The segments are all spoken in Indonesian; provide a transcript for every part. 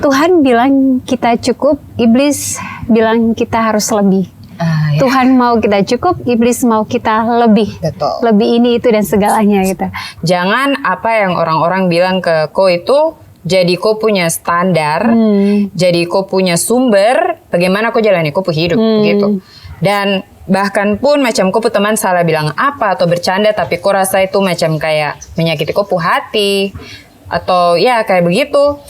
Tuhan bilang kita cukup, iblis bilang kita harus lebih. Ya. Tuhan mau kita cukup, iblis mau kita lebih. Betul. Lebih ini itu dan segalanya gitu. Jangan apa yang orang-orang bilang ke kau itu jadi kau punya standar, jadi kau punya sumber, bagaimana kau jalani kau hidup gitu. Dan bahkan pun macam kau teman salah bilang apa atau bercanda tapi kau rasa itu macam kayak menyakiti kau hati atau ya kayak begitu.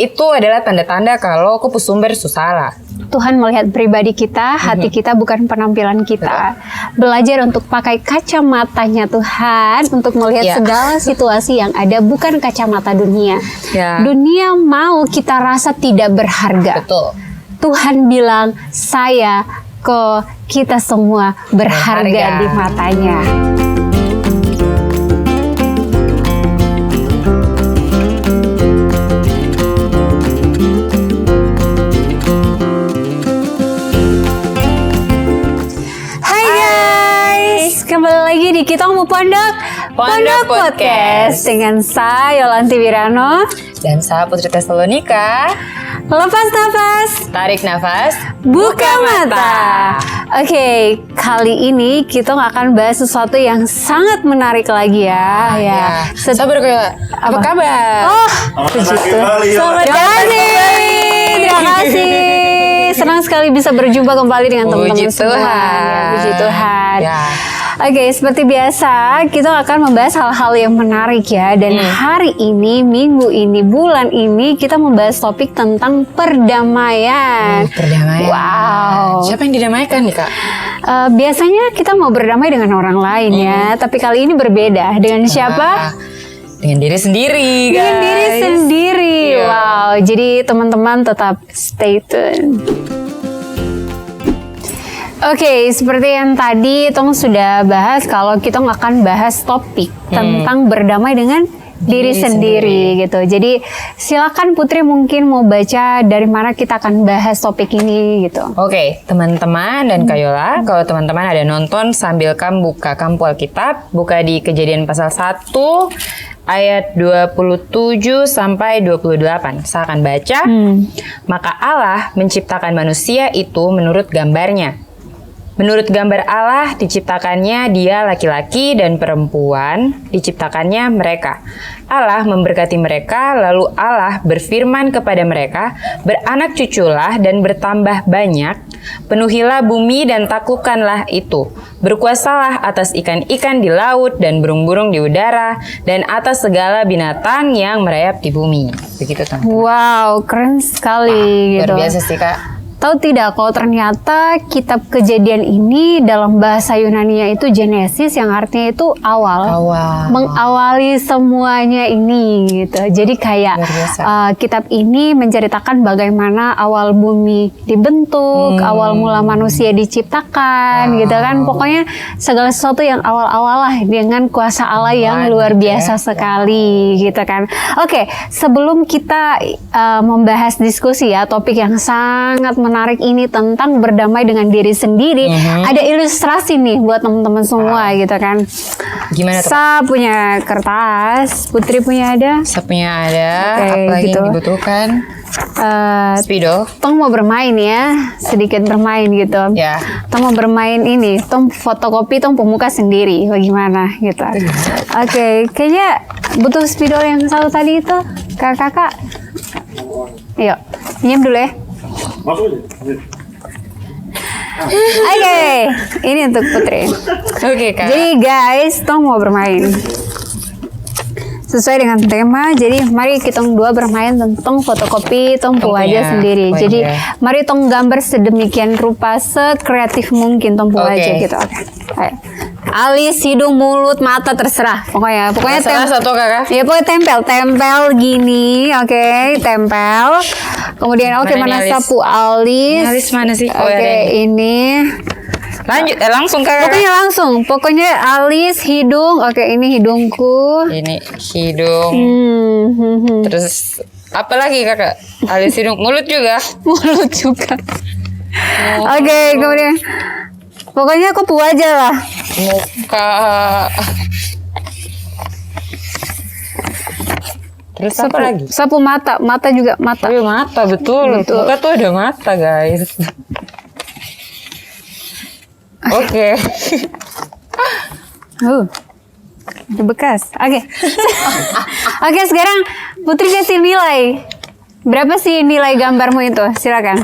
Itu adalah tanda-tanda kalau kau sumber salah. Tuhan melihat pribadi kita, hati kita bukan penampilan kita. Belajar untuk pakai kacamatanya Tuhan untuk melihat segala situasi yang ada, bukan kacamata dunia. Dunia mau kita rasa tidak berharga. Betul. Tuhan bilang, saya kok kita semua berharga di matanya. Kembali lagi di Kita Mau Pondok Podcast dengan saya Yolanti Wirano dan saya Putri Tesalonika. Lepas nafas, tarik nafas, buka mata. Oke, kali ini kita akan bahas sesuatu yang sangat menarik lagi ya. Sabar kayak apa kabar? Oh, begitu. Selamat datang. Terima kasih. Senang sekali bisa berjumpa kembali dengan teman-teman semua. Puji Tuhan. Oke, seperti biasa kita akan membahas hal-hal yang menarik ya. Dan hari ini, minggu ini, bulan ini kita membahas topik tentang perdamaian. Perdamaian. Wow. Siapa yang didamaikan nih Kak? Biasanya kita mau berdamai dengan orang lain ya. Tapi kali ini berbeda. Dengan siapa? Dengan diri sendiri, guys. Dengan diri sendiri. Wow. Jadi teman-teman tetap stay tune. Oke, seperti yang tadi Tong sudah bahas, kalau kita akan bahas topik tentang berdamai dengan diri sendiri gitu. Jadi silakan Putri mungkin mau baca dari mana kita akan bahas topik ini gitu. Oke, teman-teman dan Kayola, kalau teman-teman ada nonton sambil kamu buka Alkitab, buka di Kejadian pasal 1 ayat 27 sampai 28. Saya akan baca. Maka Allah menciptakan manusia itu menurut gambarnya. Menurut gambar Allah diciptakannya dia laki-laki dan perempuan, diciptakannya mereka. Allah memberkati mereka, lalu Allah berfirman kepada mereka, beranak cuculah dan bertambah banyak, penuhilah bumi dan taklukkanlah itu. Berkuasalah atas ikan-ikan di laut dan burung-burung di udara, dan atas segala binatang yang merayap di bumi. Begitu teman-teman. Wow, keren sekali gitu. Luar biasa sih Kak. Tahu tidak kalau ternyata kitab Kejadian ini dalam bahasa Yunani-nya itu Genesis yang artinya itu awal. Mengawali semuanya ini gitu. Jadi kayak kitab ini menceritakan bagaimana awal bumi dibentuk, awal mula manusia diciptakan gitu kan. Pokoknya segala sesuatu yang awal-awal lah dengan kuasa Allah yang luar biasa sekali gitu kan. Oke, sebelum kita membahas diskusi ya topik yang sangat menarik ini tentang berdamai dengan diri sendiri, ada ilustrasi nih buat teman-teman semua gitu kan. Gimana tuh? Saya punya kertas, Putri punya ada? Saya punya ada. Oke, apalagi gitu. yang dibutuhkan? Spidol. Tong mau bermain ya, sedikit bermain gitu. Tong mau bermain ini, Tong fotokopi Tong pemuka sendiri, bagaimana gitu. Oke, kayaknya butuh spidol yang satu tadi itu, kakak-kakak. Yuk, pinjam dulu ya. Oke, ini untuk Putri. Oke Kak. Jadi guys, Tong mau bermain sesuai dengan tema. Jadi mari kita dua bermain tentang fotokopi Tong aja sendiri. Jadi mari Tong gambar sedemikian rupa, sekreatif mungkin Tong aja gitu. Oke. Alis, hidung, mulut, mata terserah. Pokoknya satu Kakak. Ya pokoknya tempel gini. Oke, tempel. Kemudian mana sapu alis. Alis mana sih? Ini. Lanjut, langsung Kakak. Pokoknya langsung. Pokoknya alis, hidung. Oke, ini hidungku. Ini hidung. Terus apa lagi Kakak? Alis, hidung, mulut juga. Mulut juga. Oke, kemudian pokoknya kupu aja lah. Muka. Terus apa lagi? Sapu mata, mata juga mata. Oh, iya, mata betul. Muka tuh ada mata guys. Oke. Ada bekas. Oke. Oke, sekarang Putri kasih nilai. Berapa sih nilai gambarmu itu? Silakan.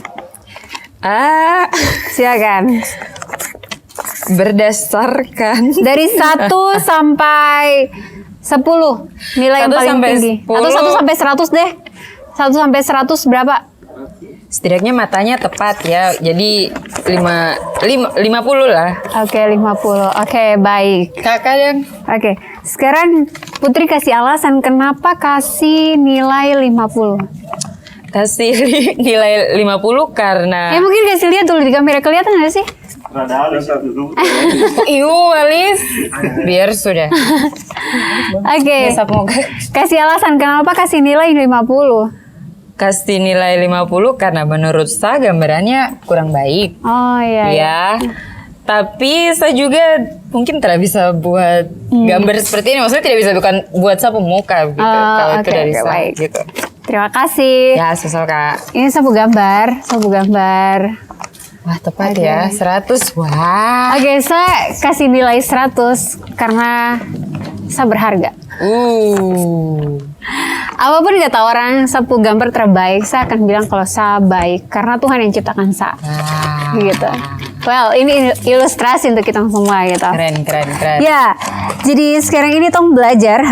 Silakan. Berdasarkan Dari 1 sampai 10 nilai yang 1 paling sampai tinggi. 10. Atau 1 sampai 100 deh. 1 sampai 100 berapa? setidaknya matanya tepat ya. Jadi 50 lah. Oke, 50. Oke, baik. Kakak yang Oke, sekarang Putri kasih alasan kenapa kasih nilai 50. kasih nilai 50 karena Mungkin kasih lihat dulu di kamera, kelihatan nggak sih? Alis. Biar sudah. Oke. Kasih alasan kenapa kasih nilai 50. Kasih nilai 50 karena menurut saya gambarannya kurang baik. Oh iya. Ya. Tapi saya juga mungkin tidak bisa buat gambar seperti ini. Maksudnya tidak bisa buat sapu muka gitu. Kalau itu dari saya baik. gitu. Terima kasih. Ya, sosok Kak. Ini sapu gambar. Wah, tepat ya. 100. Wah. Oke, saya kasih nilai 100 karena saya berharga. Apapun kata orang sapu gambar terbaik, saya akan bilang kalau saya baik karena Tuhan yang ciptakan saya. Gitu. Well, ini ilustrasi untuk kita semua gitu. Keren. Ya, jadi sekarang ini Tong belajar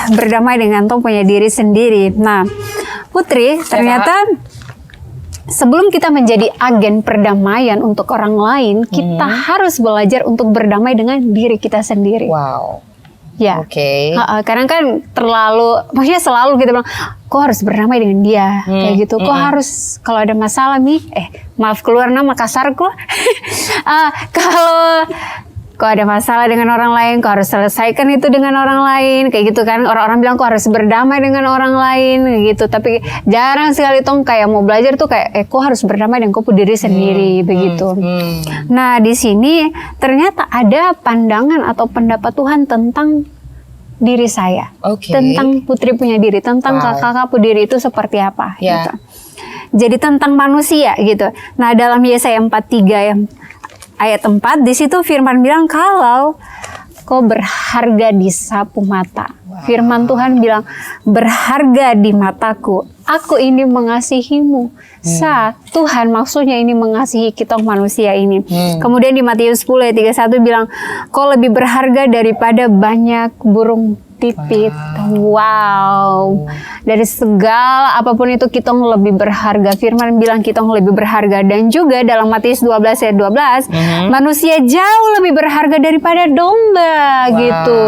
berdamai dengan Tong punya diri sendiri. Nah, Putri, ternyata sebelum kita menjadi agen perdamaian untuk orang lain, kita harus belajar untuk berdamai dengan diri kita sendiri. Wow. Ya, Oke. Kadang kan maksudnya selalu kita bilang, kok harus berdamai dengan dia, kayak gitu. Kok harus kalau ada masalah nih, maaf keluar nama kasarku, kok ada masalah dengan orang lain, kok harus selesaikan itu dengan orang lain, kayak gitu kan. Orang-orang bilang kok harus berdamai dengan orang lain, kayak gitu. Tapi jarang sekali Tong kayak mau belajar tuh kayak, kok harus berdamai dengan diri sendiri, begitu. Nah, di sini ternyata ada pandangan atau pendapat Tuhan tentang diri saya, tentang Putri punya diri, tentang kakak diri itu seperti apa, gitu. Jadi tentang manusia, gitu. Nah, dalam Yesaya 43 ayat 4, di situ firman bilang kalau kau berharga di sapu mata. Firman Tuhan bilang, berharga di mataku. Aku ini mengasihimu. Tuhan maksudnya ini mengasihi kita manusia ini. Kemudian di Matius 10 ayat 31 bilang, kau lebih berharga daripada banyak burung pipit. Wow. Dari segala apapun itu kita lebih berharga. Firman bilang kita lebih berharga. Dan juga dalam Matius 12 ayat 12, manusia jauh lebih berharga daripada domba, gitu.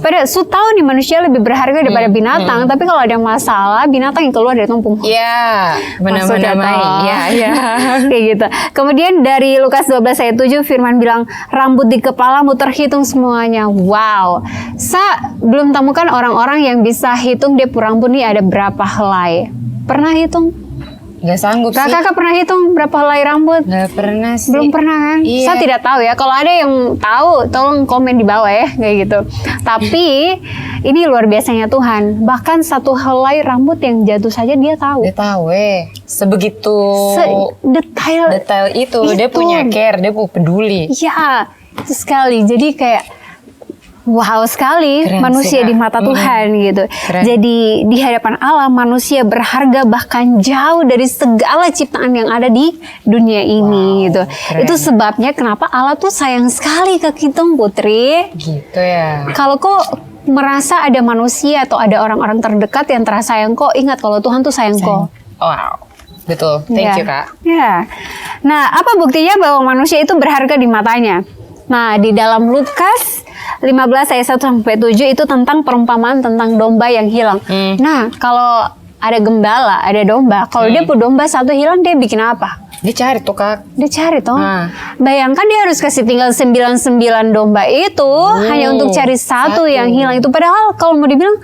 Pada tahu nih manusia lebih berharga daripada binatang, tapi kalau ada masalah binatang yang keluar dari tumpung. Iya, benar-benar. Iya. Kayak gitu. Kemudian dari Lukas 12 ayat 7 firman bilang, rambut di kepalamu terhitung semuanya. Wow. Belum temukan orang-orang yang bisa hitung dia rambut nih ada berapa helai. Pernah hitung? Gak sanggup sih. Kakak pernah hitung berapa helai rambut? Gak pernah sih. Belum pernah kan? Iya. Saya tidak tahu ya. Kalau ada yang tahu, tolong komen di bawah ya, kayak gitu. Tapi ini luar biasanya Tuhan. Bahkan satu helai rambut yang jatuh saja dia tahu. Dia tahu sebegitu detail itu. Dia punya care, dia peduli. Iya, itu sekali. Jadi kayak wow sekali. Keren manusia sih, di mata Tuhan gitu. Keren. Jadi di hadapan Allah manusia berharga bahkan jauh dari segala ciptaan yang ada di dunia ini gitu. Keren. Itu sebabnya kenapa Allah tuh sayang sekali ke kita, Putri. Gitu ya. Kalau kok merasa ada manusia atau ada orang-orang terdekat yang terasa sayang kok, ingat kalau Tuhan tuh sayang kok. Wow. Betul. Thank you, Kak. Ya. Nah, apa buktinya bahwa manusia itu berharga di matanya? Nah, di dalam Lukas 15 ayat 1 sampai 7 itu tentang perumpamaan tentang domba yang hilang. Nah, kalau ada gembala, ada domba, kalau dia punya domba satu hilang, dia bikin apa? Dia cari tuh, Kak. Dia cari tuh. Bayangkan dia harus kasih tinggal 99 domba itu hanya untuk cari satu yang hilang itu. Padahal kalau mau dibilang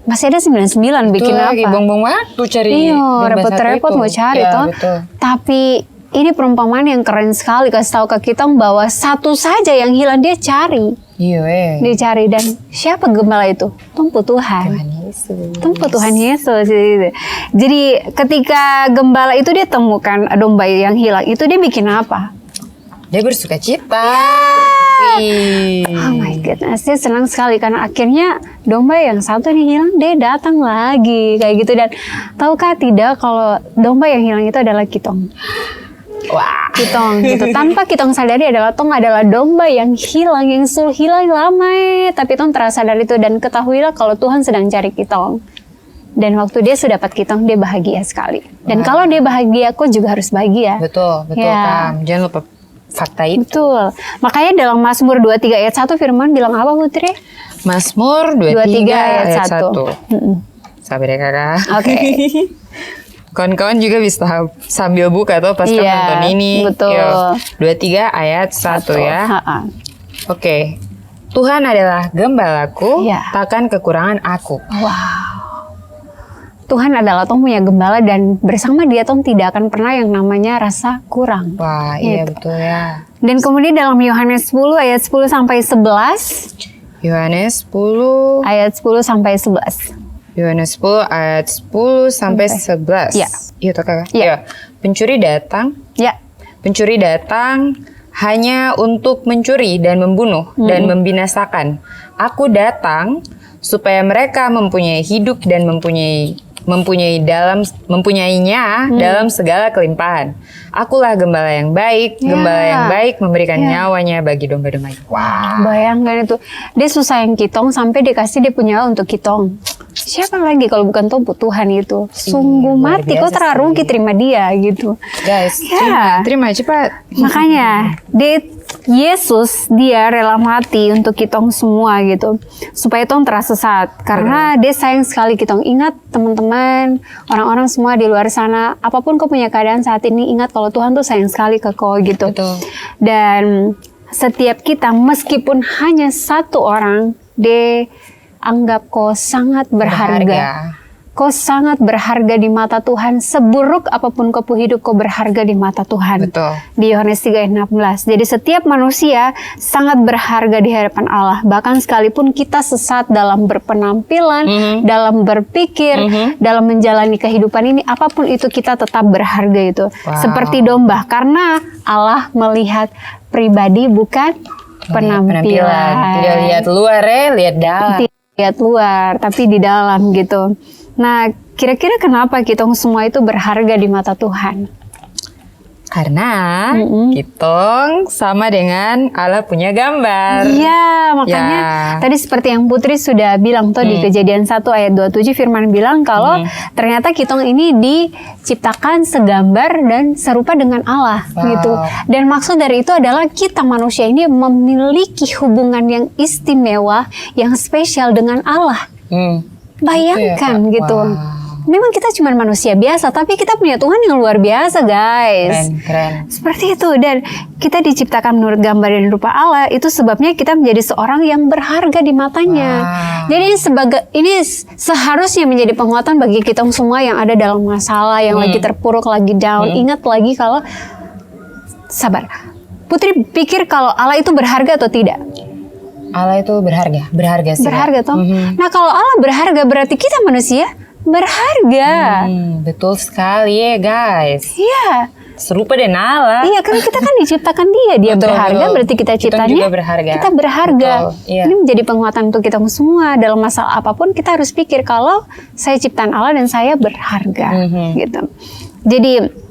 masih ada 99 bikin apa? Lagi buang-buang waktu cari. Iya, repot-repot mau cari toh. Tapi ini perumpamaan yang keren sekali kasih tahu ke kita bahwa satu saja yang hilang dia cari. Iya. Dicari, dan siapa gembala itu? Tumpu Tuhan. Tumpu Tuhan Yesus. Jadi ketika gembala itu dia temukan domba yang hilang, itu dia bikin apa? Dia bersuka cita. Oh my goodness, dia senang sekali karena akhirnya domba yang satu nih hilang, dia datang lagi kayak gitu. Dan tahukah tidak kalau domba yang hilang itu adalah Kitong. Wah, Kitong gitu. Tanpa Kitong sadari Tong adalah domba yang hilang, yang hilang lama. Tapi Tong terasa dari itu, dan ketahuilah kalau Tuhan sedang cari Kitong. Dan waktu dia sudah dapat Kitong, dia bahagia sekali. Dan kalau dia bahagia, kau juga harus bahagia. Betul Ya. Kam. Jangan lupa fakta itu. Betul. Makanya dalam Mazmur 23 ayat 1 firman bilang apa, Putri? Mazmur 23 ayat 1. Sabar ya kakak. Oke. Kawan-kawan juga bisa sambil buka tuh pas Iya, nonton ini. betul. Yo, 23 ayat 1 ya. Oke. Tuhan adalah gembalaku, Iya. takkan kekurangan aku. Wow. Tuhan adalah Tong punya gembala, dan bersama dia Tong tidak akan pernah yang namanya rasa kurang. Wah, iya Gitu. betul ya. Dan kemudian dalam Yohanes 10 ayat 10 sampai 11. Yohanes 10 Ayat 10 sampai 11. Yohanes 10 ayat 10 sampai 11. Iya. Iya toh kakak? Iya. Iya. Pencuri datang. Ya. Pencuri datang hanya untuk mencuri dan membunuh dan membinasakan. Aku datang supaya mereka mempunyai hidup dan mempunyainya dalam segala kelimpahan. Akulah gembala yang baik. Ya. Gembala yang baik memberikan Ya. nyawanya bagi domba-dombanya. Wah. Bayangkan itu. Dia susah yang Kitong sampai dikasih dia punya untuk Kitong. Siapa lagi kalau bukan Tumpu Tuhan itu? Sungguh luar mati, kok biasa terharu sih. terima dia gitu. Guys, Ya. terima cepat. Makanya Yesus dia rela mati untuk Kitong semua gitu, supaya Tong tersesat, karena dia sayang sekali Kitong. Ingat teman-teman, orang-orang semua di luar sana, apapun kau punya keadaan saat ini, ingat kalau Tuhan tuh sayang sekali ke kau gitu. Betul. Dan setiap kita, meskipun hanya satu orang, dia anggap kau sangat berharga. Kau sangat berharga di mata Tuhan. Seburuk apapun kau hidup, kau berharga di mata Tuhan. Betul. Di Yohanes 3 ayat 16. Jadi setiap manusia sangat berharga di hadapan Allah. Bahkan sekalipun kita sesat dalam berpenampilan, dalam berpikir, dalam menjalani kehidupan ini, apapun itu kita tetap berharga itu. Wow. Seperti domba, karena Allah melihat pribadi bukan penampilan. Tidak lihat luar lihat dalam. Tidak lihat luar, tapi di dalam gitu. Nah, kira-kira kenapa kita semua itu berharga di mata Tuhan? Karena Kitong sama dengan Allah punya gambar. Iya, makanya tadi seperti yang Putri sudah bilang tuh di Kejadian 1 ayat 27, firman bilang kalau ternyata Kitong ini diciptakan segambar dan serupa dengan Allah gitu. Dan maksud dari itu adalah kita manusia ini memiliki hubungan yang istimewa, yang spesial dengan Allah. Bayangkan gitu. Memang kita cuma manusia biasa, tapi kita punya Tuhan yang luar biasa, guys. Keren. Seperti itu, dan kita diciptakan menurut gambar dan rupa Allah. Itu sebabnya kita menjadi seorang yang berharga di matanya. Jadi ini seharusnya menjadi penguatan bagi kita semua yang ada dalam masalah, yang lagi terpuruk, lagi down. Ingat lagi kalau sabar. Putri pikir kalau Allah itu berharga atau tidak? Allah itu berharga sih. Berharga toh. Nah, kalau Allah berharga berarti kita manusia berharga. Betul sekali ya guys. Iya. Serupa dengan Allah. Iya, kan kita kan diciptakan dia Betul, berharga, betul. berarti kita Kita ciptanya juga berharga. kita berharga. Betul, iya. Ini menjadi penguatan untuk kita semua dalam masalah apapun. Kita harus pikir kalau saya ciptaan Allah dan saya berharga gitu. Jadi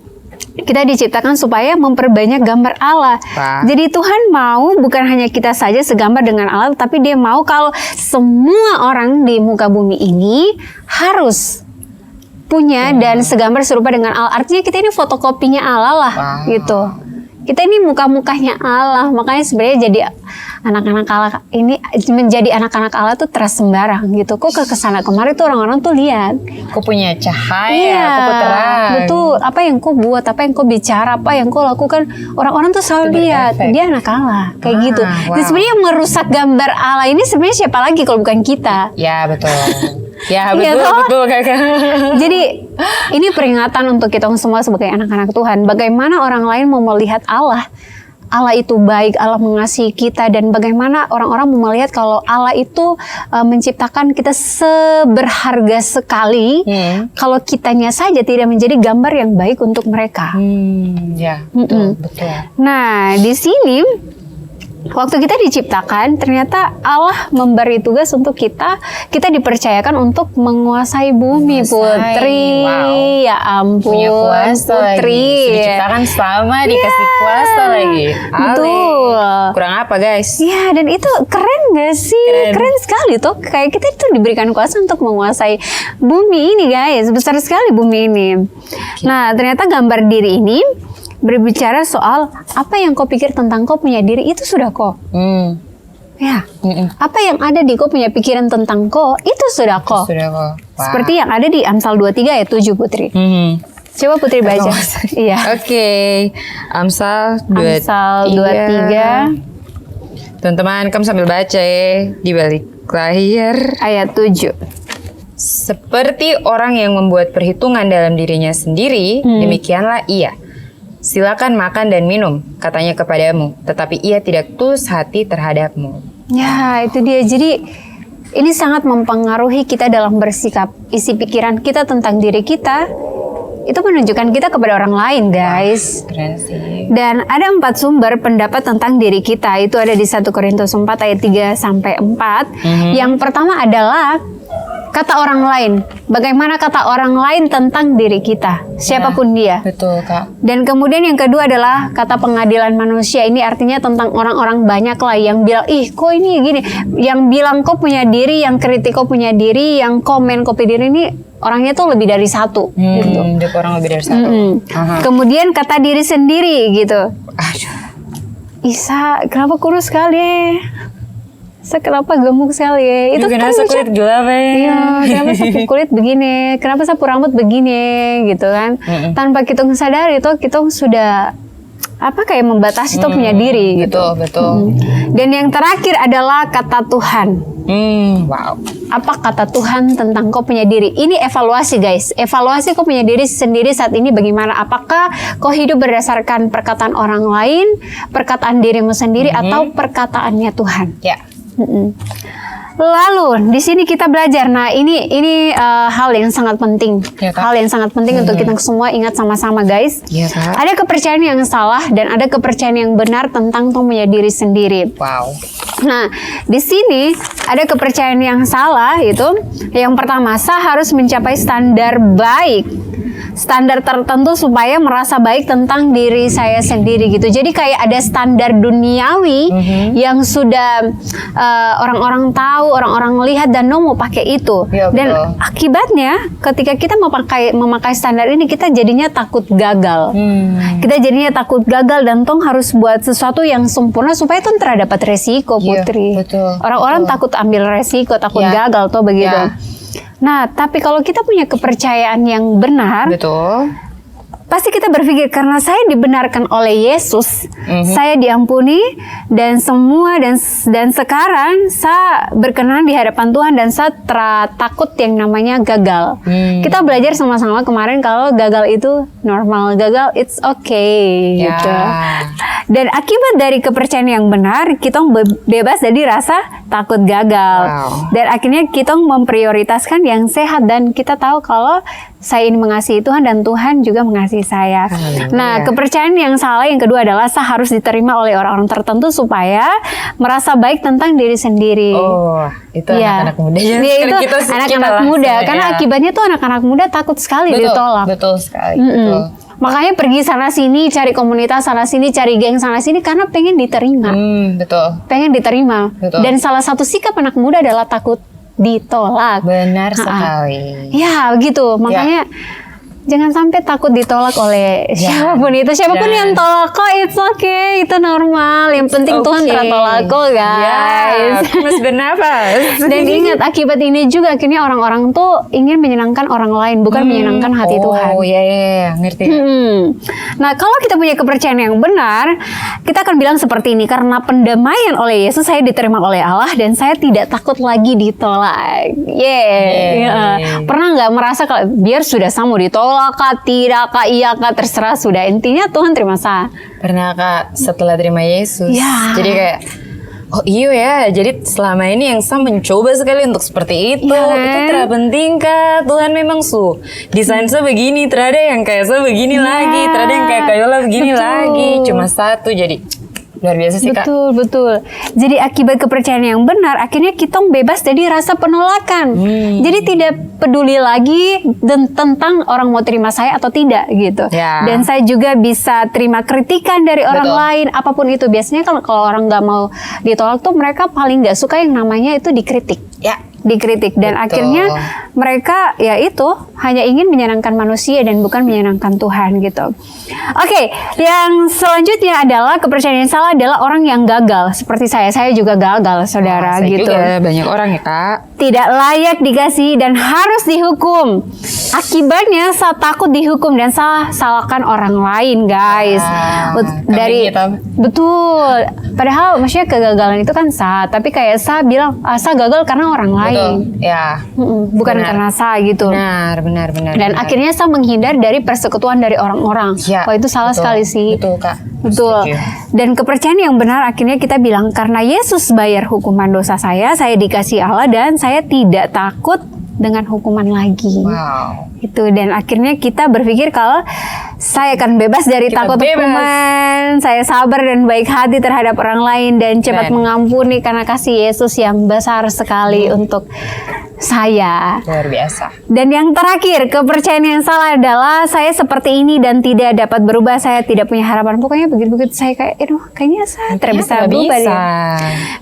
kita diciptakan supaya memperbanyak gambar Allah. Jadi Tuhan mau bukan hanya kita saja segambar dengan Allah, tapi dia mau kalau semua orang di muka bumi ini harus punya dan segambar serupa dengan Allah. Artinya kita ini fotokopinya Allah lah gitu. Kita ini muka-mukanya Allah. Makanya sebenarnya jadi anak-anak Allah ini, menjadi anak-anak Allah tuh terasa sembarang gitu. Kok kesana kemari tuh orang-orang tuh lihat. Kau punya cahaya, Iya, kau terang. betul. Apa yang kau buat, apa yang kau bicara, apa yang kau lakukan, orang-orang tuh selalu lihat dia anak Allah, kayak gitu. Dan sebenarnya yang merusak gambar Allah ini sebenarnya siapa lagi kalau bukan kita? Ya betul. Ya Iya betul, toh? betul kakak. Jadi ini peringatan untuk kita semua sebagai anak-anak Tuhan. Bagaimana orang lain mau melihat Allah? Allah itu baik, Allah mengasihi kita, dan bagaimana orang-orang mau melihat kalau Allah itu menciptakan kita seberharga sekali, kalau kitanya saja tidak menjadi gambar yang baik untuk mereka. Ya, betul, betul. Nah, di sini waktu kita diciptakan, ternyata Allah memberi tugas untuk kita dipercayakan untuk menguasai bumi, Putri. Wow. Ya ampun, Punya kuasa Putri. lagi. Diciptakan sama, dikasih kuasa lagi. Betul. Kurang apa, guys? Ya, dan itu keren gak sih? Keren sekali tuh. Kayak kita itu diberikan kuasa untuk menguasai bumi ini, guys. Besar sekali bumi ini. Nah, ternyata gambar diri ini berbicara soal apa yang kau pikir tentang kau punya diri, itu sudah kau. Ya. Apa yang ada di kau punya pikiran tentang kau, itu sudah kau. Wow. Seperti yang ada di Amsal 23 ayat 7, Putri. Coba Putri baca. Iya. Oke. Amsal 23. Teman-teman, kamu sambil baca ya di balik layar. Ayat 7. Seperti orang yang membuat perhitungan dalam dirinya sendiri, demikianlah ia. Silakan makan dan minum, katanya kepadamu, tetapi ia tidak tulus hati terhadapmu. Ya, itu dia. Jadi ini sangat mempengaruhi kita dalam bersikap. Isi pikiran kita tentang diri kita itu menunjukkan kita kepada orang lain, guys. Keren sih. Dan ada 4 sumber pendapat tentang diri kita. Itu ada di 1 Korintus 4 ayat 3-4. Yang pertama adalah kata orang lain. Bagaimana kata orang lain tentang diri kita, siapapun dia. Betul, Kak. Dan kemudian yang kedua adalah kata pengadilan manusia. Ini artinya tentang orang-orang banyak lah yang bilang, ih kok ini gini. Yang bilang kok punya diri, yang kritik kok punya diri, yang komen kok punya diri, ini orangnya tuh lebih dari satu. Gitu. Dia orang lebih dari satu. Kemudian kata diri sendiri gitu. Aduh. Isa, kenapa kurus sekali? Saya kenapa gemuk sekali ya? Itu kenapa kan kulit gelap ya? Iya, kenapa sapu kulit begini? Kenapa sapu rambut begini? Gitu kan? Tanpa kita sadari itu kita sudah kayak membatasi tuh punya diri gitu. Betul. Dan yang terakhir adalah kata Tuhan. Wow. Apa kata Tuhan tentang kau punya diri? Ini evaluasi, guys. Evaluasi kau punya diri sendiri saat ini bagaimana? Apakah kau hidup berdasarkan perkataan orang lain, perkataan dirimu sendiri, atau perkataannya Tuhan? Ya. Lalu di sini kita belajar. Nah, ini hal yang sangat penting. Ya, Kak. Hal yang sangat penting untuk kita semua ingat sama-sama, guys. Iya, Kak. Ada kepercayaan yang salah dan ada kepercayaan yang benar tentang punya diri sendiri. Wow. Nah, di sini ada kepercayaan yang salah itu. Yang pertama, saya harus mencapai standar baik. Standar tertentu supaya merasa baik tentang diri saya sendiri gitu. Jadi kayak ada standar duniawi yang sudah orang-orang tahu, orang-orang lihat dan mau pakai itu. Ya, dan betul. Akibatnya ketika kita memakai standar ini, kita jadinya takut gagal. Kita jadinya takut gagal dan harus buat sesuatu yang sempurna supaya terdapat resiko, Putri. Betul. Orang-orang takut ambil resiko, takut gagal begitu. Ya. Nah, tapi kalau kita punya kepercayaan yang benar, Betul. pasti kita berpikir karena saya dibenarkan oleh Yesus, saya diampuni dan sekarang saya berkenan di hadapan Tuhan dan saya takut yang namanya gagal. Kita belajar sama-sama kemarin kalau gagal itu normal, gagal it's okay gitu. Dan akibat dari kepercayaan yang benar, kita bebas dari rasa takut gagal. Dan akhirnya kita memprioritaskan yang sehat dan kita tahu kalau saya ini mengasihi Tuhan dan Tuhan juga mengasihi saya. Nah, kepercayaan yang salah yang kedua adalah saya harus diterima oleh orang-orang tertentu supaya merasa baik tentang diri sendiri. Oh, itu anak-anak muda. Itu anak-anak muda. Karena akibatnya tuh anak-anak muda takut sekali ditolak. Betul sekali. Betul. Makanya pergi sana sini, cari komunitas sana sini, cari geng sana sini karena pengen diterima. Betul. Pengen diterima. Betul. Dan salah satu sikap anak muda adalah takut ditolak. Benar sekali. Ya, begitu. Makanya jangan sampai takut ditolak oleh siapapun itu. Siapapun yang tolak kok, it's okay. Itu normal. Yang penting Tuhan telah tolak kok, guys. Mas bernafas. Dan ingat, akibat ini juga akhirnya orang-orang tuh ingin menyenangkan orang lain, bukan menyenangkan hati Tuhan. Oh, iya. Ngerti. Nah, kalau kita punya kepercayaan yang benar, kita akan bilang seperti ini. Karena pendamaian oleh Yesus, saya diterima oleh Allah dan saya tidak takut lagi ditolak. Pernah nggak merasa kalau biar sudah saya mau ditolak, bola kah, tidak kah, iya kah, terserah sudah. Intinya Tuhan terima saya. Pernah Kak setelah terima Yesus. Ya. Jadi kayak oh iya ya, jadi selama ini yang saya mencoba sekali untuk seperti itu. Ya, Itu tidak penting Kak. Tuhan memang desain saya begini, terada yang kayak saya begini lagi, terada yang kayak Kayola begini lagi. Cuma satu, jadi luar biasa sih Kak. Betul. Jadi akibat kepercayaan yang benar, akhirnya kita bebas dari rasa penolakan. Jadi tidak peduli lagi tentang orang mau terima saya atau tidak gitu. Ya. Dan saya juga bisa terima kritikan dari orang lain, apapun itu. Biasanya kalau orang nggak mau ditolak tuh mereka paling nggak suka yang namanya itu dikritik. Ya. Dikritik dan akhirnya mereka ya itu hanya ingin menyenangkan manusia dan bukan menyenangkan Tuhan gitu. Oke, yang selanjutnya adalah kepercayaan yang salah adalah orang yang gagal seperti saya juga gagal saudara saya gitu. Juga banyak orang ya Kak. Tidak layak dikasih dan harus dihukum. Akibatnya saya takut dihukum dan salahkan orang lain guys. Dari betul. Padahal maksudnya kegagalan itu kan sah, tapi kayak saya bilang saya gagal karena orang lain. Ya. Bukan karena saya gitu. Benar. Dan akhirnya saya menghindar dari persekutuan dari orang-orang. Ya, Wah itu salah sekali sih. Betul Kak. Betul. Dan kepercayaan yang benar akhirnya kita bilang karena Yesus bayar hukuman dosa saya dikasih Allah dan saya tidak takut dengan hukuman lagi. Wow. Itu dan akhirnya kita berpikir kalau saya akan bebas dari takut hukuman, saya sabar dan baik hati terhadap orang lain dan cepat mengampuni karena kasih Yesus yang besar sekali untuk saya. Luar biasa. Dan yang terakhir, kepercayaan yang salah adalah saya seperti ini dan tidak dapat berubah, saya tidak punya harapan. Pokoknya begitu-begitu saya kayak, kayaknya saya tidak bisa berubah ya.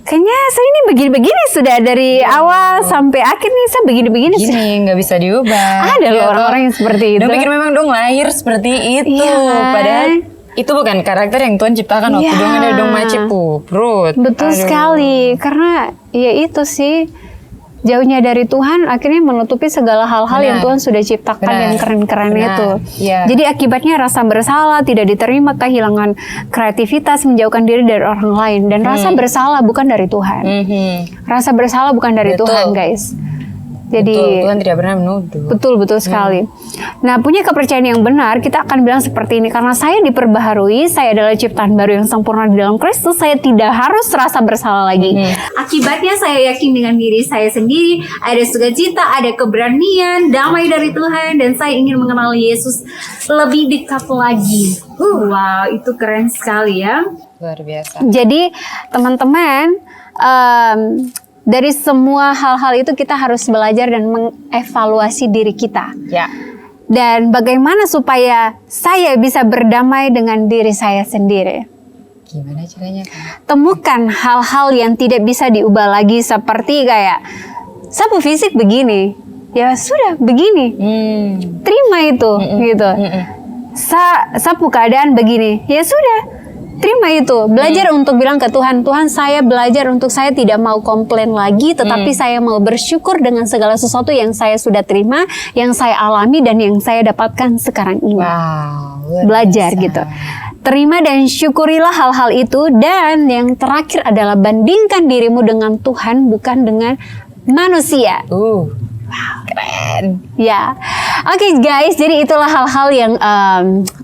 Kayaknya saya ini begini-begini sudah dari awal sampai akhir nih saya begini-begini. Gini nggak bisa diubah. Ada loh orang-orang yang seperti itu. Dong pikir memang dong lahir seperti itu. Padahal itu bukan karakter yang Tuhan ciptakan waktu dong ada dong macipu perut. Betul sekali. Karena ya itu sih jauhnya dari Tuhan akhirnya menutupi segala hal-hal yang Tuhan sudah ciptakan yang keren-keren itu. Jadi akibatnya rasa bersalah, tidak diterima, kehilangan kreativitas, menjauhkan diri dari orang lain. Dan rasa bersalah bukan dari Tuhan. Rasa bersalah bukan dari Tuhan guys. Jadi Tuhan tidak pernah menuduh. Betul sekali. Nah, punya kepercayaan yang benar, kita akan bilang seperti ini. Karena saya diperbaharui, saya adalah ciptaan baru yang sempurna di dalam Kristus, saya tidak harus rasa bersalah lagi. Akibatnya saya yakin dengan diri saya sendiri, ada sukacita, ada keberanian, damai dari Tuhan, dan saya ingin mengenal Yesus lebih dekat lagi. Wow, itu keren sekali ya. Luar biasa. Jadi, teman-teman, dari semua hal-hal itu kita harus belajar dan mengevaluasi diri kita. Ya. Dan bagaimana supaya saya bisa berdamai dengan diri saya sendiri. Gimana caranya? Temukan hal-hal yang tidak bisa diubah lagi seperti kayak sapu fisik begini. Ya sudah begini. Terima itu gitu. Sapu keadaan begini. Ya sudah. Terima itu, belajar untuk bilang ke Tuhan, Tuhan saya belajar untuk saya tidak mau komplain lagi, tetapi saya mau bersyukur dengan segala sesuatu yang saya sudah terima, yang saya alami dan yang saya dapatkan sekarang ini. Belajar gitu. Terima dan syukurilah hal-hal itu dan yang terakhir adalah bandingkan dirimu dengan Tuhan bukan dengan manusia. Keren. Ya, oke guys, jadi itulah hal-hal yang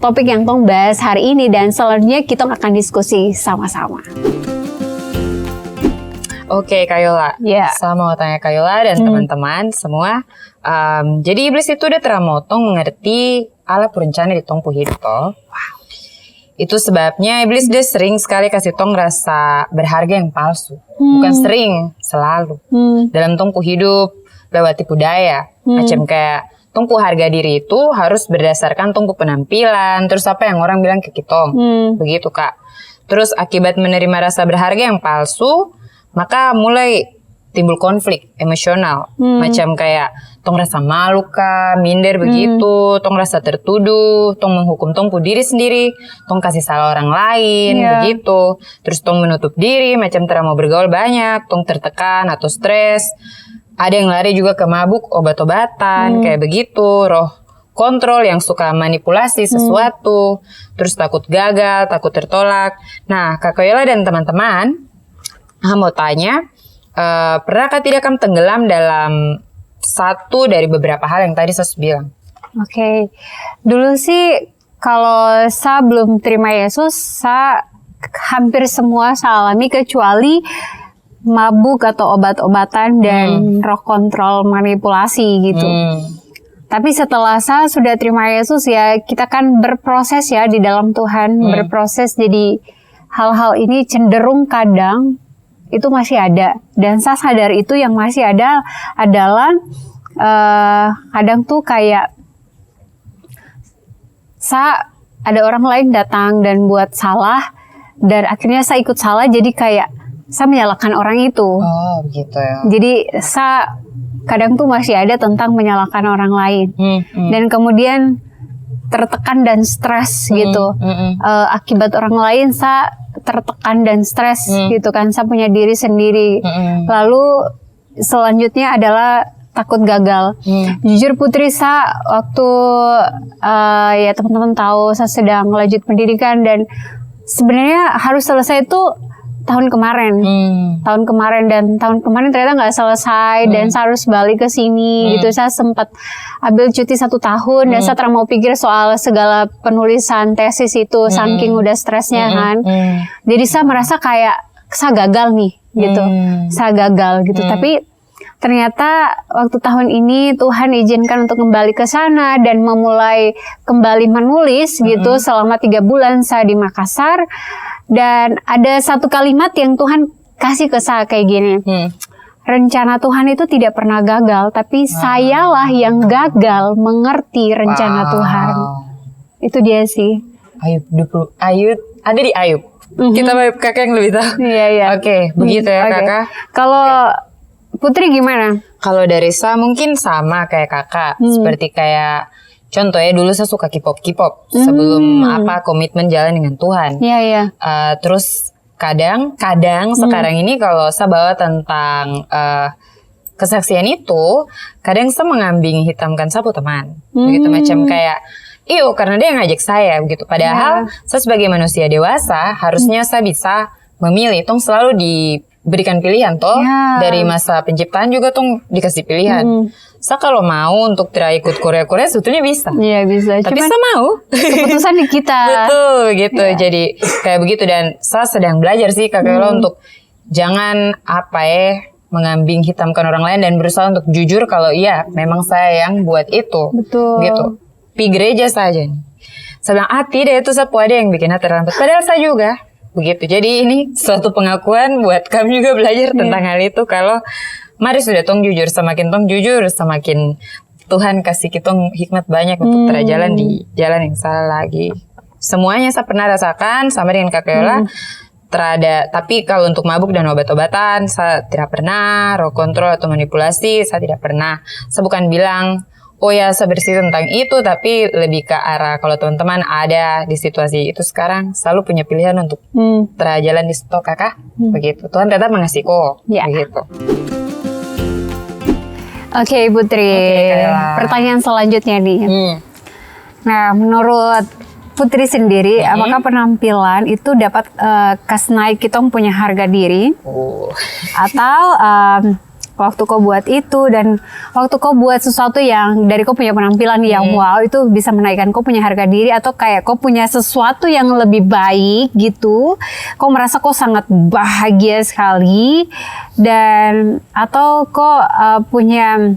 topik yang Tong bahas hari ini dan selanjutnya kita akan diskusi sama-sama. Oke, Kayola. Saya mau tanya Kayola dan teman-teman semua. Jadi iblis itu udah terlalu Tong mengerti Allah perencana di Tong hidup toh. Itu sebabnya iblis dia sering sekali kasih Tong rasa berharga yang palsu. Bukan sering, selalu. Dalam Tong hidup lewat tipu daya. Macam kayak Tong harga diri itu harus berdasarkan Tong penampilan, terus apa yang orang bilang ke kita. Begitu Kak. Terus akibat menerima rasa berharga yang palsu, maka mulai timbul konflik emosional. Macam kayak Tong rasa malu kah, minder begitu, Tong rasa tertuduh, Tong menghukum Tong diri sendiri, Tong kasih salah orang lain, begitu. Terus Tong menutup diri, macam tidak mau bergaul banyak, Tong tertekan atau stres. Ada yang lari juga ke mabuk, obat-obatan, kayak begitu, roh kontrol yang suka manipulasi sesuatu, terus takut gagal, takut tertolak. Nah, Kak Kayola dan teman-teman, mau tanya, pernahkah tidak kamu tenggelam dalam satu dari beberapa hal yang tadi saya bilang? Oke. Dulu sih kalau saya belum terima Yesus, saya hampir semua saya alami kecuali mabuk atau obat-obatan dan roh kontrol manipulasi gitu. Tapi setelah saya sudah terima Yesus ya, kita kan berproses ya di dalam Tuhan, berproses, jadi hal-hal ini cenderung kadang itu masih ada. Dan saya sadar itu yang masih ada adalah kadang tuh kayak ada orang lain datang dan buat salah, dan akhirnya saya ikut salah, jadi kayak saya menyalahkan orang itu. Oh, begitu ya. Jadi saya kadang tuh masih ada tentang menyalahkan orang lain. Dan kemudian tertekan dan stres gitu. Akibat orang lain saya tertekan dan stres gitu kan. Saya punya diri sendiri. Lalu selanjutnya adalah takut gagal. Jujur Putri, saya waktu ya teman-teman tahu saya sedang lanjut pendidikan dan sebenarnya harus selesai itu tahun kemarin. Dan tahun kemarin ternyata nggak selesai dan saya harus balik ke sini gitu. Saya sempat ambil cuti 1 tahun dan saya terang mau pikir soal segala penulisan tesis itu saking udah stresnya kan. Jadi saya merasa kayak saya gagal nih gitu. Saya gagal gitu. Tapi ternyata waktu tahun ini Tuhan izinkan untuk kembali ke sana dan memulai kembali menulis gitu selama 3 bulan saya di Makassar. Dan ada satu kalimat yang Tuhan kasih ke saya kayak gini. Rencana Tuhan itu tidak pernah gagal, tapi sayalah yang gagal mengerti rencana Tuhan. Itu dia sih. Ayub, ada di Ayub. Kita kakak yang lebih tahu. Iya. Oke, begitu ya kakak. Kalau Putri gimana? Kalau dari saya mungkin sama kayak kakak, seperti kayak contohnya dulu saya suka K-pop sebelum komitmen jalan dengan Tuhan. Iya. Terus kadang sekarang ini kalau saya bawa tentang kesaksian itu, kadang saya mengambing hitamkan satu teman, begitu macam kayak karena dia yang ngajak saya begitu. Padahal saya sebagai manusia dewasa harusnya saya bisa memilih, selalu diberikan pilihan dari masa penciptaan juga dikasih pilihan. Saya kalau mau untuk tidak ikut Korea sebetulnya bisa. Iya bisa. Tapi saya mau. Keputusan di kita. Betul gitu. Jadi kayak begitu, dan saya sedang belajar sih Kak Yola untuk jangan mengambing hitamkan orang lain dan berusaha untuk jujur kalau memang saya yang buat itu. Betul. Gitu. Pi gereja saja nih. Saya bilang tidak, itu saya ada yang bikin terlambat. Padahal saya juga. Begitu. Jadi ini suatu pengakuan buat kami juga belajar tentang hal itu. Kalau mari sudah jujur, semakin jujur, semakin Tuhan kasih kita hikmat banyak untuk terjalan di jalan yang salah lagi. Semuanya saya pernah rasakan sama dengan Kak Yola. Tapi kalau untuk mabuk dan obat-obatan saya tidak pernah, roh kontrol atau manipulasi saya tidak pernah. Saya bukan bilang saya bersih tentang itu, tapi lebih ke arah kalau teman-teman ada di situasi itu sekarang, selalu punya pilihan untuk terjalan di stok kakak, begitu. Tuhan tetap mengasihi begitu. Oke Putri, pertanyaan selanjutnya nih. Nah, menurut Putri sendiri, apakah penampilan itu dapat kasih naik kita punya harga diri? Atau waktu kau buat itu dan waktu kau buat sesuatu yang dari kau punya penampilan yang wow, itu bisa menaikkan kau punya harga diri, atau kayak kau punya sesuatu yang lebih baik gitu, kau merasa kau sangat bahagia sekali, dan atau kau punya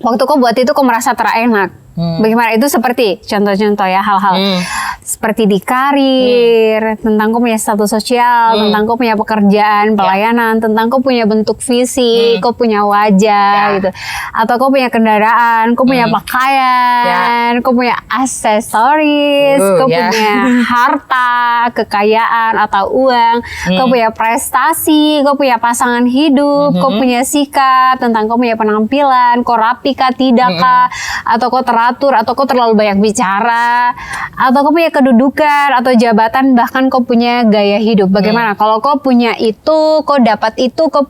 waktu kau buat itu kau merasa terenak. Bagaimana itu? Seperti contoh-contoh ya, hal-hal seperti di karir, tentang kau punya status sosial, tentang kau punya pekerjaan, pelayanan, tentang kau punya bentuk fisik, kau punya wajah gitu, atau kau punya kendaraan, kau punya pakaian, kau punya aksesoris, kau punya harta, kekayaan atau uang, kau punya prestasi, kau punya pasangan hidup, kau punya sikap, tentang kau punya penampilan, kau rapi kah tidak kah, atau kau teratur, atau kau terlalu banyak bicara, atau kau punya kedudukan atau jabatan, bahkan kau punya gaya hidup. Bagaimana kalau kau punya itu, kau dapat itu, kau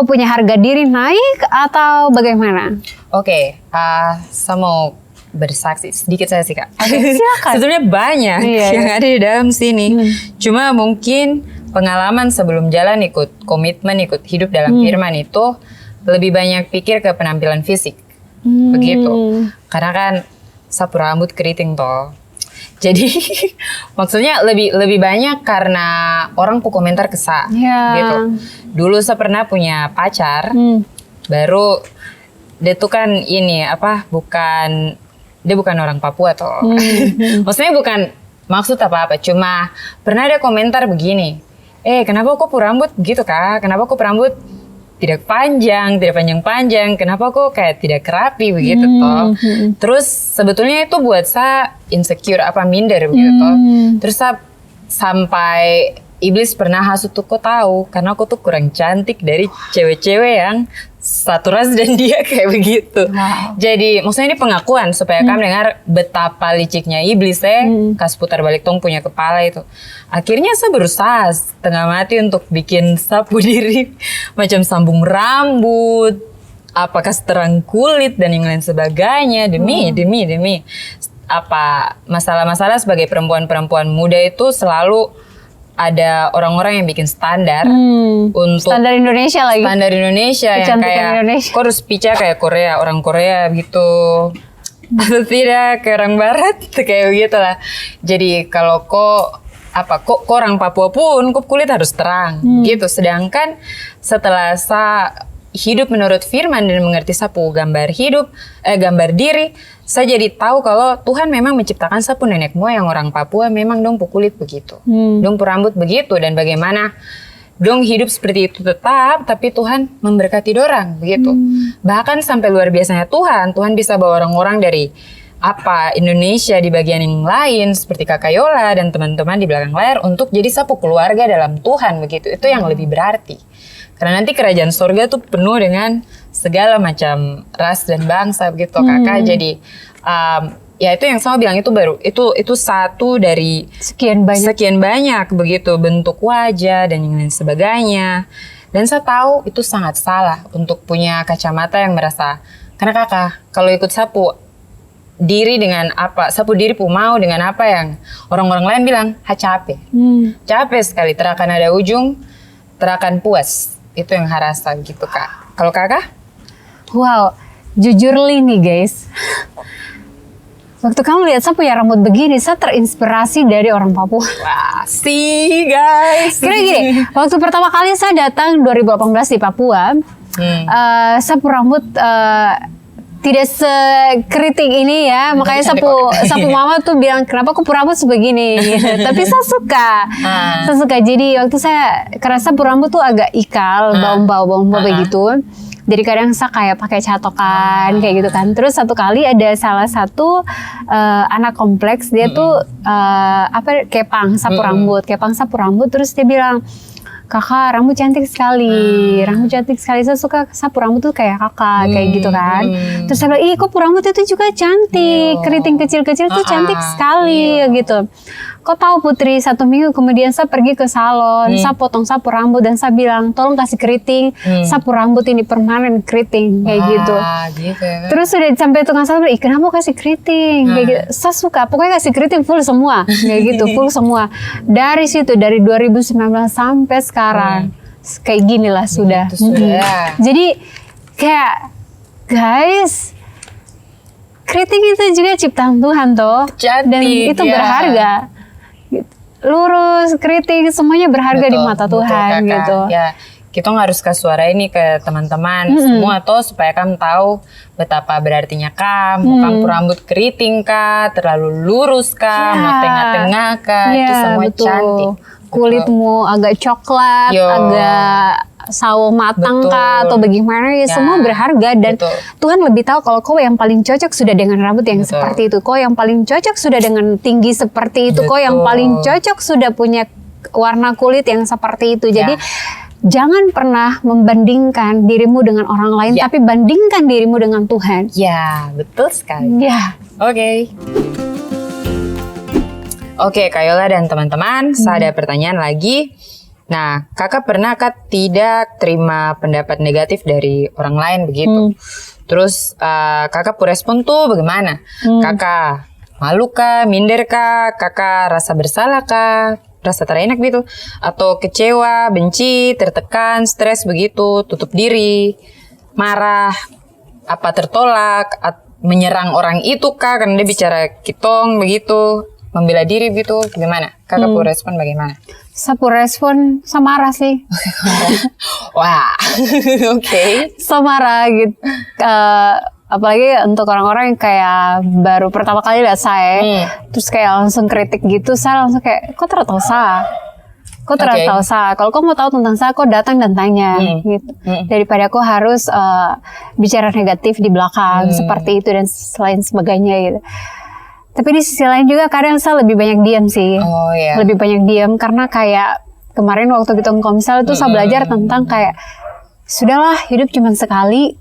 punya harga diri naik atau bagaimana? Oke, saya mau bersaksi sedikit saya sih Kak. Silakan. Sebetulnya banyak yang ada di dalam sini. Cuma mungkin pengalaman sebelum jalan ikut komitmen, ikut hidup dalam firman itu lebih banyak pikir ke penampilan fisik. Begitu. Karena kan sapu rambut keriting toh. Jadi maksudnya lebih banyak karena orang komentar ke sa gitu. Dulu saya pernah punya pacar, baru dia tuh kan ini dia bukan orang Papua toh. Maksudnya bukan maksud apa-apa, cuma pernah ada komentar begini, kenapa kok rambut gitu kak? Kenapa kok rambut tidak panjang-panjang? Kenapa kok kayak tidak rapi begitu toh? Terus sebetulnya itu buat saya insecure minder begitu toh. Terus saya sampai iblis pernah hasut tuh, kok tahu? Karena aku tuh kurang cantik dari cewek-cewek yang satu ras dan dia kayak begitu. Jadi maksudnya ini pengakuan supaya kamu dengar betapa liciknya iblis kas putar balik tong punya kepala itu. Akhirnya saya berusaha setengah mati untuk bikin sapu diri macam sambung rambut, kasteran kulit dan yang lain sebagainya demi masalah-masalah sebagai perempuan muda itu selalu ada orang-orang yang bikin standar untuk standar Indonesia lagi. Standar Indonesia yang kayak kok harus pica kayak orang Korea gitu. Atau tidak kayak orang Barat kayak begitu lah. Jadi kalau kok orang Papua pun kok kulit harus terang gitu. Sedangkan setelah saya hidup menurut firman dan mengerti sapu gambar diri, saya jadi tahu kalau Tuhan memang menciptakan sapu nenek moyang orang Papua memang dong kulit begitu, dong rambut begitu, dan bagaimana dong hidup seperti itu tetap, tapi Tuhan memberkati dorang begitu. Bahkan sampai luar biasanya Tuhan bisa bawa orang-orang dari Indonesia di bagian yang lain seperti Kakak Yola dan teman-teman di belakang layar untuk jadi sapu keluarga dalam Tuhan begitu. Itu yang lebih berarti. Karena nanti kerajaan surga tuh penuh dengan segala macam ras dan bangsa begitu kakak. Jadi ya itu yang saya bilang itu satu dari sekian banyak begitu bentuk wajah dan yang lain sebagainya. Dan saya tahu itu sangat salah untuk punya kacamata yang merasa, karena kakak kalau ikut sapu diri dengan sapu diri mau dengan apa yang orang-orang lain bilang capek. Capek sekali, terakan ada ujung, terakan puas. Itu yang harasa gitu kak. Kalau kakak? Wow, jujur nih guys. Waktu kamu lihat saya punya rambut begini, saya terinspirasi dari orang Papua. Wah, sih guys. Kira gini, waktu pertama kali saya datang 2018 di Papua, sapu rambut tidak sekeriting ini ya, makanya sapu mama tuh bilang kenapa aku rambut sebegini gitu. Tapi saya suka. Jadi waktu saya karena sapu rambut tuh agak ikal, bau begitu. Jadi kadang saya kayak pakai catokan kayak gitu kan. Terus satu kali ada salah satu anak kompleks, dia tuh kepang sapu rambut, terus dia bilang, kakak rambut cantik sekali, saya suka sapu rambut tuh kayak kakak, kayak gitu kan. Terus saya bilang, kok rambut itu juga cantik, keriting kecil-kecil tuh cantik sekali gitu. Kok tahu Putri, 1 minggu kemudian saya pergi ke salon, saya potong sapu rambut dan saya bilang, tolong kasih keriting, sapu rambut ini permanen keriting, kayak gitu. Terus udah sampai tukang salon bilang, kenapa kasih keriting, kayak gitu. Saya suka, pokoknya kasih keriting full semua, kayak gitu, full semua. Dari situ, dari 2019 sampai sekarang, kayak gini lah sudah. Jadi kayak, guys, keriting itu juga ciptaan Tuhan toh, dan itu berharga. Lurus, keriting, semuanya berharga di mata Tuhan gitu. Ya, kita harus kasih suara ini ke teman-teman semua toh supaya kamu tahu betapa berartinya kamu rambut keriting kah, terlalu lurus kah, mau tengah-tengah kah, itu semua cantik. Kulitmu agak coklat, agak sawo matang kah atau bagaimana ya, semua berharga dan Tuhan lebih tahu kalau kau yang paling cocok sudah dengan rambut yang seperti itu, kau yang paling cocok sudah dengan tinggi seperti itu, kau yang paling cocok sudah punya warna kulit yang seperti itu. Jadi jangan pernah membandingkan dirimu dengan orang lain, tapi bandingkan dirimu dengan Tuhan. Ya, betul sekali. Oke, Kak Yola dan teman-teman, saya ada pertanyaan lagi. Nah, kakak pernah tidak terima pendapat negatif dari orang lain begitu? Terus kakak respon tuh bagaimana? Kakak malu kah, minder kah, kakak rasa bersalah kah, rasa terenak gitu? Atau kecewa, benci, tertekan, stres begitu, tutup diri, marah, tertolak, menyerang orang itu kah karena dia bicara kitong begitu, membela diri gitu, gimana? Kakak pun respon bagaimana? Sapu respon samarah sih. Wah, oke. Samarah gitu. Apalagi untuk orang-orang yang kayak baru pertama kali lihat saya, terus kayak langsung kritik gitu, saya langsung kayak, kok tahu saya? Kok tahu saya? Kalau kau mau tahu tentang saya, kau datang dan tanya, gitu. Daripada kau harus bicara negatif di belakang seperti itu dan lain sebagainya gitu. Tapi di sisi lain juga kadang saya lebih banyak diam sih, lebih banyak diam karena kayak kemarin waktu kita komsel itu saya belajar tentang kayak sudahlah, hidup cuma sekali,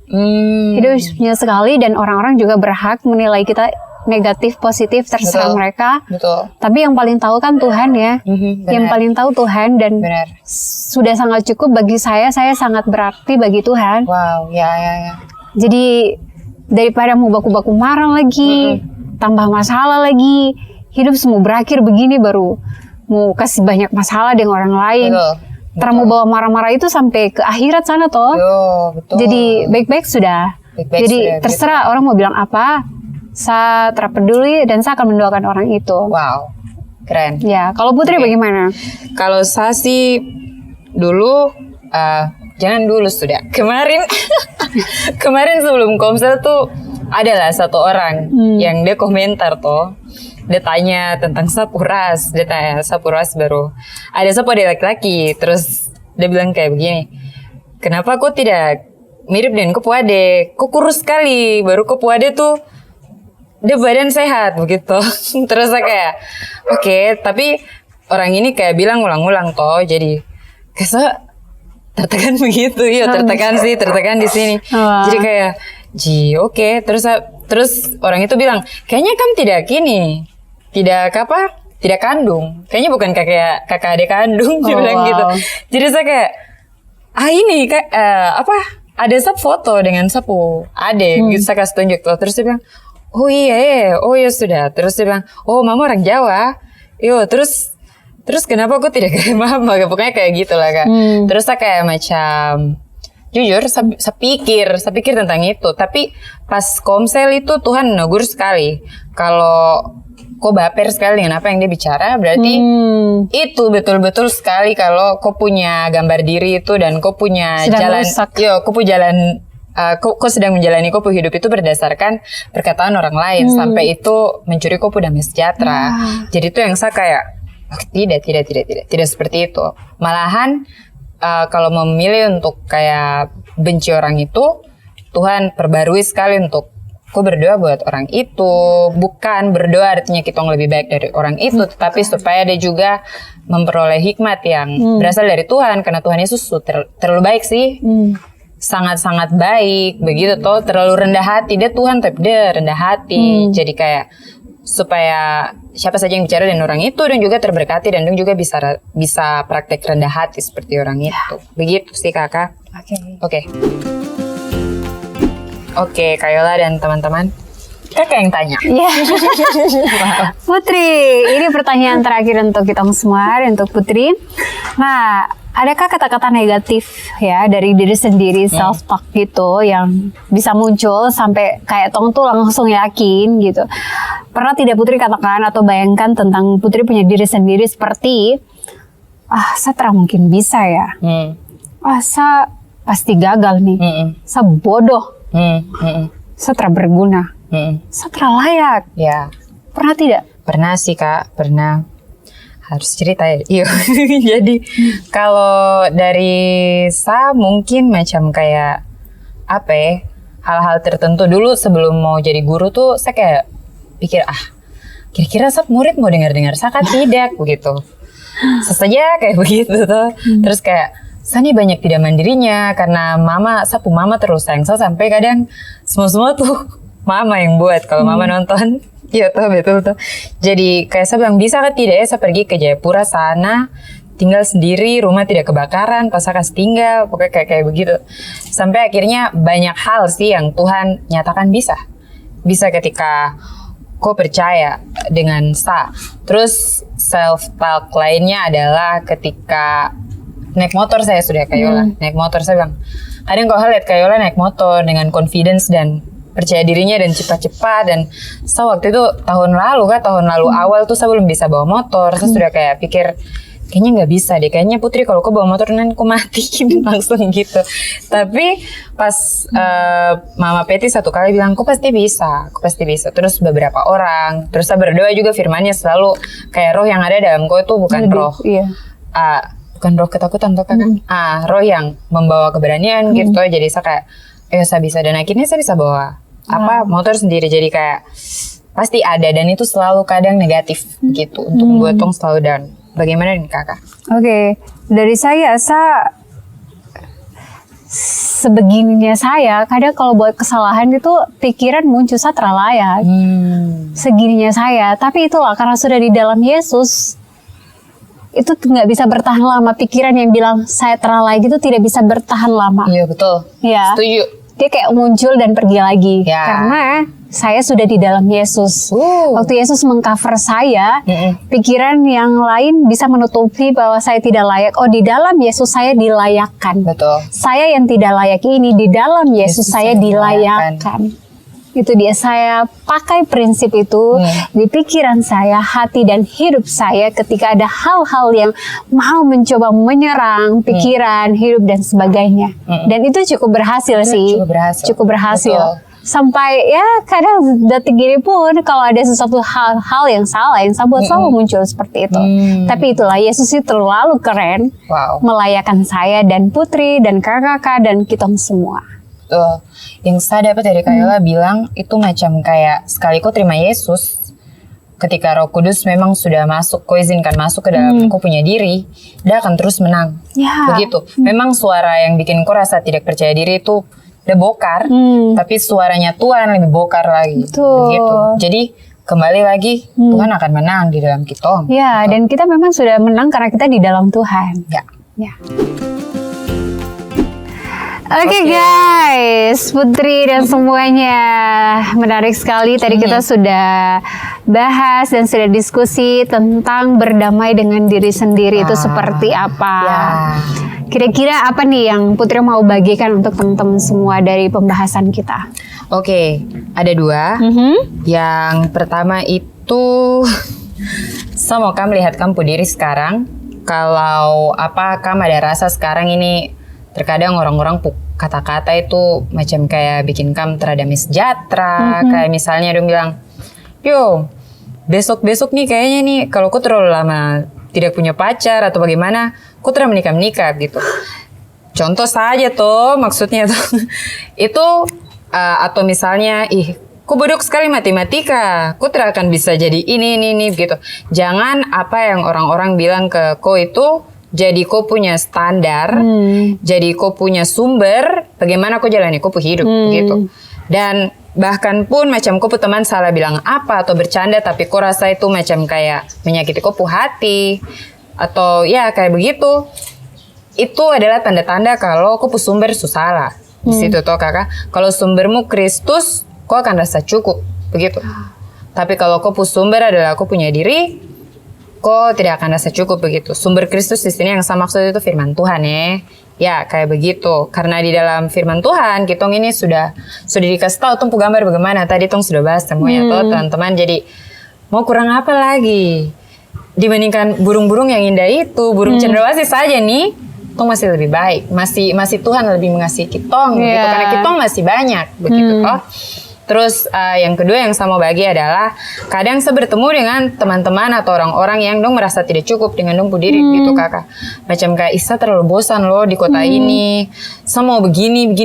hidup cuma sekali, dan orang-orang juga berhak menilai kita negatif, positif, terserah mereka. Betul. Tapi yang paling tahu kan Tuhan ya, yang paling tahu Tuhan, dan sudah sangat cukup bagi saya sangat berarti bagi Tuhan. Wow, ya. Jadi daripada mau baku-baku marah lagi, tambah masalah lagi, hidup semua berakhir begini baru mau kasih banyak masalah dengan orang lain. Betul. Mau bawa marah-marah itu sampai ke akhirat sana toh. Betul. Jadi baik-baik sudah. Jadi terserah orang mau bilang apa, saya terpeduli dan saya akan mendoakan orang itu. Wow, keren. Ya, kalau Putri bagaimana? Kalau saya sih dulu, jangan dulu sudah. Kemarin sebelum komsel tuh adalah satu orang yang dia komentar toh. Dia tanya tentang sapu ras, baru ada sapu ada laki-laki, terus dia bilang kayak begini, kenapa kok tidak mirip dengan Kopu Ade, kok kurus sekali, baru Kopu Ade tuh dia badan sehat begitu. Terus saya kayak oke, tapi orang ini kayak bilang ulang-ulang toh, jadi kayak tertekan begitu, tertekan di sini. Jadi kayak oke. Terus orang itu bilang, kayaknya kamu tidak kandung. Kayaknya bukan kakak adik kandung, dia bilang gitu. Jadi saya kayak, ini ada foto dengan sapu ade, gitu saya kasih tunjuk tuh. Terus dia bilang, oh iya sudah. Terus dia bilang, oh mama orang Jawa. Terus kenapa aku tidak kayak mama? Pokoknya kayak gitulah kak. Terus saya kayak macam, jujur, saya pikir tentang itu. Tapi pas komsel itu Tuhan menegur sekali. Kalau kau baper sekali dengan apa yang dia bicara, berarti itu betul-betul sekali kalau kau punya gambar diri itu dan kau punya kau sedang menjalani kau hidup itu berdasarkan perkataan orang lain sampai itu mencuri kau damai sejahtera. Jadi itu yang saya kayak tidak seperti itu. Malahan kalau memilih untuk kayak benci orang itu, Tuhan perbarui sekali untuk kau berdoa buat orang itu, bukan berdoa artinya kita lebih baik dari orang itu, tetapi supaya dia juga memperoleh hikmat yang berasal dari Tuhan, karena Tuhan Yesus terlalu baik sih, sangat-sangat baik, begitu toh, terlalu rendah hati, dia Tuhan tapi dia rendah hati, jadi kayak supaya siapa saja yang bicara dengan orang itu dan juga terberkati dan juga bisa praktek rendah hati seperti orang itu, begitu sih kakak. Oke, Kak Yola dan teman-teman, kakak yang tanya. Putri, ini pertanyaan terakhir untuk kita semua, untuk Putri. Nah, adakah kata-kata negatif ya dari diri sendiri, self-talk gitu, yang bisa muncul sampai kayak Tong tuh langsung yakin gitu? Pernah tidak Putri katakan atau bayangkan tentang Putri punya diri sendiri seperti, saya tak mungkin bisa ya, saya pasti gagal nih, saya bodoh. Saya tak berguna, saya tak layak. Ya. Pernah tidak? Pernah sih kak, pernah. Harus cerita ya. Iya. Jadi kalau dari saya mungkin macam kayak apa ya, hal-hal tertentu dulu sebelum mau jadi guru tuh saya kayak pikir kira-kira murid mau dengar-dengar saya kan tidak begitu. Saja kayak begitu tuh. Terus kayak saya nih banyak tidak mandirinya karena sapu mama terus sayang saya sampai kadang semua tuh mama yang buat kalau mama nonton. Iya tuh betul tuh. Jadi kayak saya bilang bisa kan tidak ya saya pergi ke Jayapura sana tinggal sendiri, rumah tidak kebakaran, pas saya kasih tinggal, pokoknya kayak begitu. Sampai akhirnya banyak hal sih yang Tuhan nyatakan bisa. Bisa ketika kau percaya dengan saya. Terus self-talk lainnya adalah ketika naik motor saya sudah Kak Yola. Naik motor saya bilang, kadang kau lihat Kak Yola naik motor dengan confidence dan percaya dirinya dan cepat-cepat. Dan waktu itu tahun lalu awal tuh saya belum bisa bawa motor. Saya sudah kayak pikir kayaknya nggak bisa deh, kayaknya Putri kalau kau bawa motor nanti aku mati langsung gitu. Tapi pas Mama Peti satu kali bilang aku pasti bisa. Terus beberapa orang, terus saya berdoa juga, firmannya selalu kayak roh yang ada dalam kau itu bukan roh, bukan roh ketakutan tuh Kakak, roh yang membawa keberanian gitu. Jadi saya kayak saya bisa, dan akhirnya saya bisa bawa motor sendiri. Jadi kayak pasti ada, dan itu selalu kadang negatif gitu untuk membuat tong selalu down. Bagaimana nih Kakak? Oke, dari saya sebegininya saya kadang kalau buat kesalahan itu pikiran muncul saat terlayak. Segininya saya, tapi itulah karena sudah di dalam Yesus itu nggak bisa bertahan lama. Pikiran yang bilang saya terlayak itu tidak bisa bertahan lama. Iya betul. Ya. Setuju. Dia kayak muncul dan pergi lagi karena saya sudah di dalam Yesus. Waktu Yesus mengcover saya, pikiran yang lain bisa menutupi bahwa saya tidak layak. Oh, di dalam Yesus saya dilayakkan. Betul. Saya yang tidak layak ini, di dalam Yesus saya dilayakkan. Itu dia, saya pakai prinsip itu di pikiran saya, hati dan hidup saya ketika ada hal-hal yang mau mencoba menyerang pikiran, hidup dan sebagainya. Dan itu cukup berhasil sih. Cukup berhasil. Betul. Sampai ya kadang detik gini pun kalau ada sesuatu hal yang salah yang saya buat selalu muncul seperti itu. Tapi itulah, Yesus itu terlalu keren melayakkan saya dan Putri dan kakak dan kita semua. Tuh, yang saya dapat dari Kak Yola bilang itu macam kayak sekali kau terima Yesus, ketika Roh Kudus memang sudah masuk, kau izinkan masuk ke dalam kau punya diri, dia akan terus menang. Begitu. Memang suara yang bikin kau rasa tidak percaya diri itu udah bokar, tapi suaranya Tuhan lebih bokar lagi. Begitu. Jadi kembali lagi Tuhan akan menang di dalam kita. Ya, dan kita memang sudah menang karena kita di dalam Tuhan. Ya. Oke guys, Putri dan semuanya, menarik sekali. Tadi kita sudah bahas dan sudah diskusi tentang berdamai dengan diri sendiri itu seperti apa. Kira-kira apa nih yang Putri mau bagikan untuk teman-teman semua dari pembahasan kita? Oke, ada dua. Yang pertama itu, saya mau kamu lihat kamu diri sekarang. Kalau kamu ada rasa sekarang ini, terkadang orang-orang kata-kata itu macam kayak bikin kamu teradami sejahtera. Kayak misalnya dong bilang, yo besok-besok nih kayaknya nih kalau kau terlalu lama tidak punya pacar atau bagaimana, kau terus menikah gitu. Contoh saja tuh maksudnya tuh. Itu atau misalnya, kau bodoh sekali matematika, kau tidak akan bisa jadi ini gitu. Jangan apa yang orang-orang bilang ke kau itu jadi kau punya standar, jadi kau punya sumber bagaimana kau jalani kau hidup gitu. Dan bahkan pun macam kau teman salah bilang apa atau bercanda tapi kau rasa itu macam kayak menyakiti kau hati atau ya kayak begitu, itu adalah tanda-tanda kalau kau sumber salah. Di situ toh Kakak, kalau sumbermu Kristus, kau akan rasa cukup begitu. Tapi kalau kau sumber adalah kau punya diri, kau tidak akan rasa cukup begitu. Sumber Kristus di sini yang saya maksud itu firman Tuhan ya. Ya kayak begitu. Karena di dalam firman Tuhan kita ini sudah dikasih tahu tong gambar bagaimana. Tadi tong sudah bahas semuanya tuh teman-teman. Jadi mau kurang apa lagi dibandingkan burung-burung yang indah itu, burung cendrawasih saja nih, tong masih lebih baik. Masih Tuhan lebih mengasihi kitong gitu. Karena kitong masih banyak begitu toh. Terus yang kedua yang saya mau bagi adalah kadang saya bertemu dengan teman-teman atau orang-orang yang dong merasa tidak cukup dengan dong diri gitu Kakak. Macam kayak Isa terlalu bosan loh di kota ini. Saya mau begini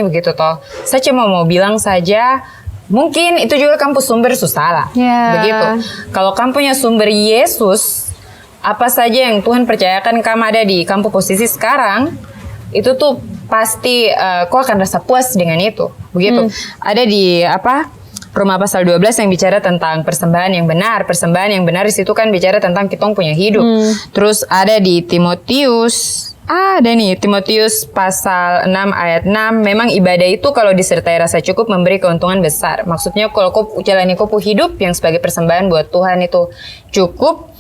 begitu toh. Saya cuma mau bilang saja, mungkin itu juga kamu sumber salah. Begitu. Kalau kamu punya sumber Yesus, apa saja yang Tuhan percayakan kamu ada di kamu posisi sekarang, itu tuh pasti kau akan rasa puas dengan itu. Begitu. Ada di Roma pasal 12 yang bicara tentang persembahan yang benar. Persembahan yang benar di situ kan bicara tentang kita punya hidup. Terus ada di Timotius. Ada nih Timotius pasal 6 ayat 6. Memang ibadah itu kalau disertai rasa cukup memberi keuntungan besar. Maksudnya kalau kau jalani kau hidup yang sebagai persembahan buat Tuhan itu cukup,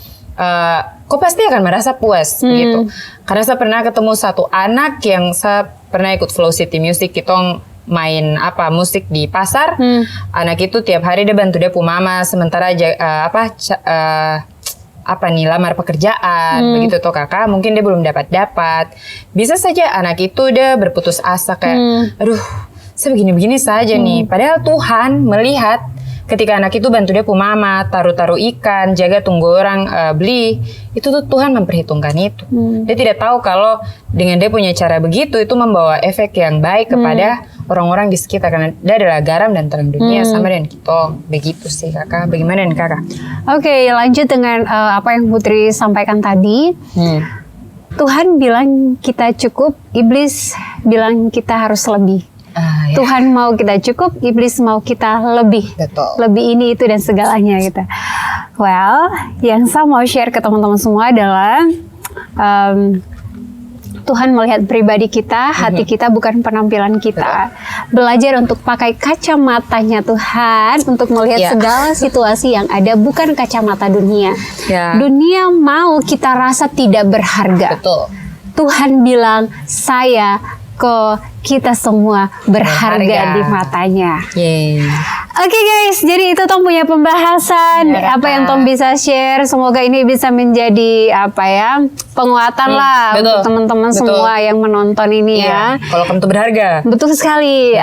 kau pasti akan merasa puas gitu. Karena saya pernah ketemu satu anak yang saya pernah ikut Flow City Music, kita main musik di pasar. Anak itu tiap hari dia bantu dia pu mama, sementara lamar pekerjaan begitu toh kakak, mungkin dia belum dapat. Bisa saja anak itu dia berputus asa kayak aduh saya begini-begini saja nih, padahal Tuhan melihat ketika anak itu bantu dia pu mama, taruh ikan, jaga tunggu orang beli, itu tuh Tuhan memperhitungkan itu. Dia tidak tahu kalau dengan dia punya cara begitu itu membawa efek yang baik kepada orang-orang di sekitar, karena dia adalah garam dan terang dunia sama dengan kita. Begitu sih kakak. Bagaimana dengan kakak? Oke, lanjut dengan apa yang Putri sampaikan tadi. Tuhan bilang kita cukup, iblis bilang kita harus lebih. Ya. Tuhan mau kita cukup, iblis mau kita lebih. Betul. Lebih ini, itu, dan segalanya gitu. Well, yang saya mau share ke teman-teman semua adalah Tuhan melihat pribadi kita, hati kita, bukan penampilan kita. Belajar untuk pakai kacamatanya Tuhan untuk melihat segala situasi yang ada, bukan kacamata dunia. Dunia mau kita rasa tidak berharga. Betul. Tuhan bilang, saya kok kita semua berharga di matanya. Oke guys, jadi itu Tom punya pembahasan apa yang Tom bisa share. Semoga ini bisa menjadi penguatan lah untuk teman-teman semua yang menonton ini ya. Kalau kamu tuh berharga. Betul sekali.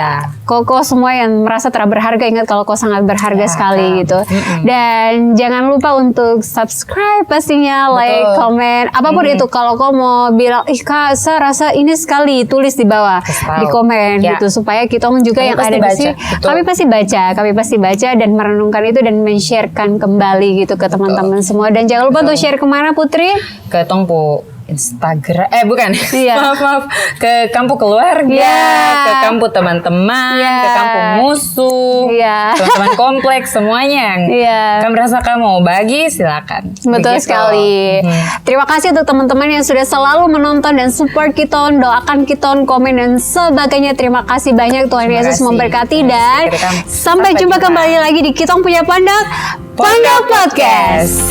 Koko semua yang merasa telah berharga, ingat kalau kau sangat berharga sekali gitu. Dan jangan lupa untuk subscribe pastinya, like, komen, apapun itu. Kalau kau mau bilang, Kak, saya rasa ini sekali, tulis di bawah di komen gitu, supaya kita juga yang ada di sini kami pasti baca dan merenungkan itu dan men-sharekan kembali gitu ke teman-teman semua. Dan jangan lupa untuk share kemana Putri? Ke Tongpo Instagram, bukan, maaf, ke kampung keluarga, ke kampung teman-teman, ke kampung musuh, teman-teman kompleks, semuanya yang kamu merasa kamu mau bagi, silakan. Betul sekali. Terima kasih untuk teman-teman yang sudah selalu menonton dan support kita, doakan kita, komen dan sebagainya. Terima kasih banyak, Tuhan Yesus memberkati, dan sampai jumpa kembali lagi di Kita Punya Pandak Podcast.